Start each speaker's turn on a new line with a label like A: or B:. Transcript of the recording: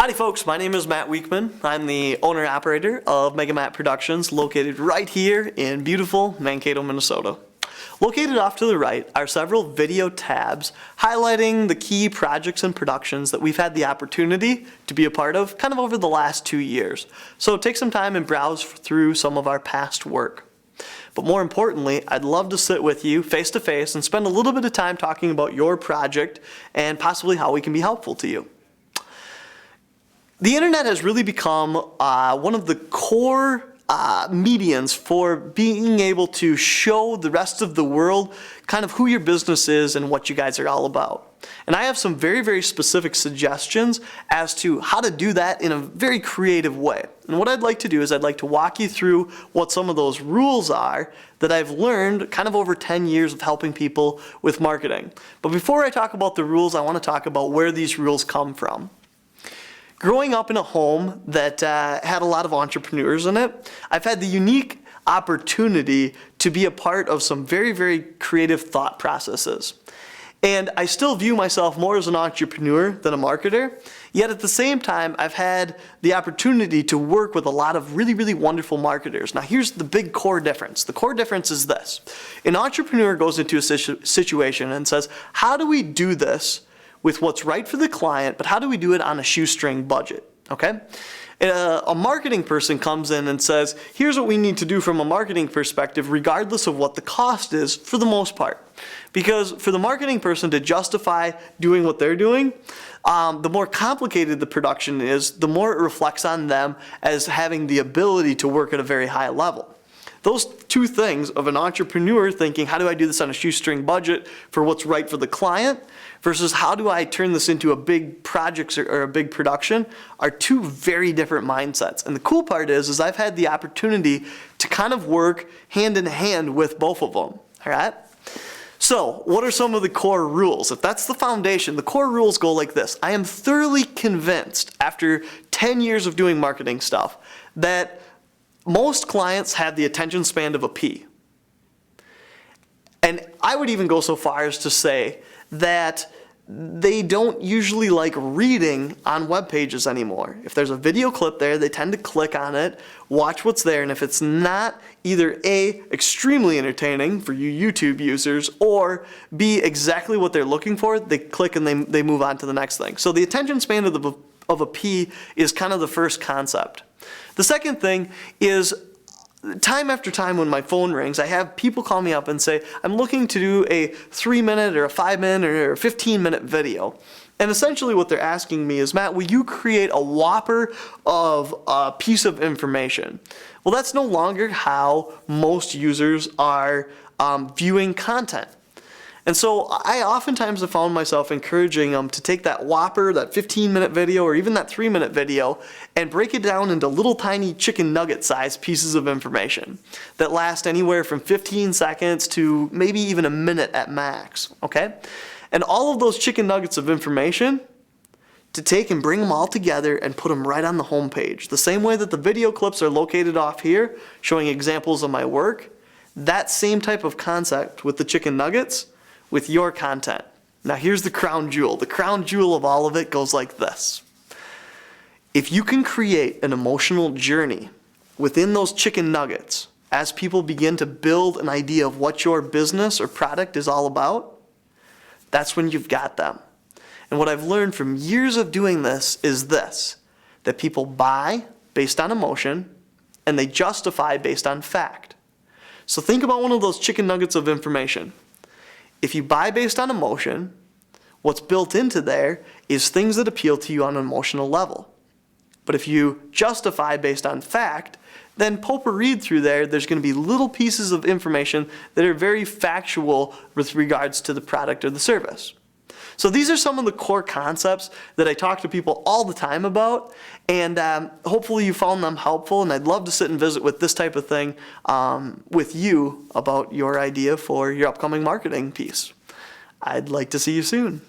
A: Howdy folks, my name is Matt Wiechmann. I'm the owner-operator of Mega Matt Productions located right here in beautiful Mankato, Minnesota. Located off to the right are several video tabs highlighting the key projects and productions that we've had the opportunity to be a part of kind of over the last 2 years. So take some time and browse through some of our past work. But more importantly, I'd love to sit with you face to face and spend a little bit of time talking about your project and possibly how we can be helpful to you. The internet has really become one of the core medians for being able to show the rest of the world kind of who your business is and what you guys are all about. And I have some very, very specific suggestions as to how to do that in a very creative way. And what I'd like to do is I'd like to walk you through what some of those rules are that I've learned kind of over 10 years of helping people with marketing. But before I talk about the rules, I want to talk about where these rules come from. Growing up in a home that had a lot of entrepreneurs in it, I've had the unique opportunity to be a part of some very, very creative thought processes. And I still view myself more as an entrepreneur than a marketer, yet at the same time, I've had the opportunity to work with a lot of really, really wonderful marketers. Now here's the big core difference. The core difference is this. An entrepreneur goes into a situation and says, how do we do this with what's right for the client, but how do we do it on a shoestring budget, okay? A marketing person comes in and says, here's what we need to do from a marketing perspective, regardless of what the cost is for the most part. Because for the marketing person to justify doing what they're doing, the more complicated the production is, the more it reflects on them as having the ability to work at a very high level. Those two things of an entrepreneur thinking, how do I do this on a shoestring budget for what's right for the client versus how do I turn this into a big project or a big production are two very different mindsets. And the cool part is I've had the opportunity to kind of work hand in hand with both of them, all right? So what are some of the core rules? If that's the foundation, the core rules go like this. I am thoroughly convinced after 10 years of doing marketing stuff that most clients have the attention span of a pea. And I would even go so far as to say that they don't usually like reading on web pages anymore. If there's a video clip there, they tend to click on it, watch what's there, and if it's not either A, extremely entertaining for you YouTube users, or B, exactly what they're looking for, they click and they move on to the next thing. So the attention span of a pea is kind of the first concept. The second thing is, time after time when my phone rings, I have people call me up and say, I'm looking to do a 3-minute or a 5-minute or a 15-minute video. And essentially what they're asking me is, Matt, will you create a whopper of a piece of information? Well, that's no longer how most users are viewing content. And so I oftentimes have found myself encouraging them to take that whopper, that 15-minute video, or even that 3-minute video, and break it down into little tiny chicken nugget-sized pieces of information that last anywhere from 15 seconds to maybe even a minute at max, okay? And all of those chicken nuggets of information to take and bring them all together and put them right on the home page. The same way that the video clips are located off here, showing examples of my work, that same type of concept with the chicken nuggets with your content. Now here's the crown jewel. The crown jewel of all of it goes like this. If you can create an emotional journey within those chicken nuggets as people begin to build an idea of what your business or product is all about, that's when you've got them. And what I've learned from years of doing this is this, that people buy based on emotion and they justify based on fact. So think about one of those chicken nuggets of information. If you buy based on emotion, what's built into there is things that appeal to you on an emotional level. But if you justify based on fact, then potpourried through there's going to be little pieces of information that are very factual with regards to the product or the service. So these are some of the core concepts that I talk to people all the time about, and hopefully you found them helpful, and I'd love to sit and visit with this type of thing with you about your idea for your upcoming marketing piece. I'd like to see you soon.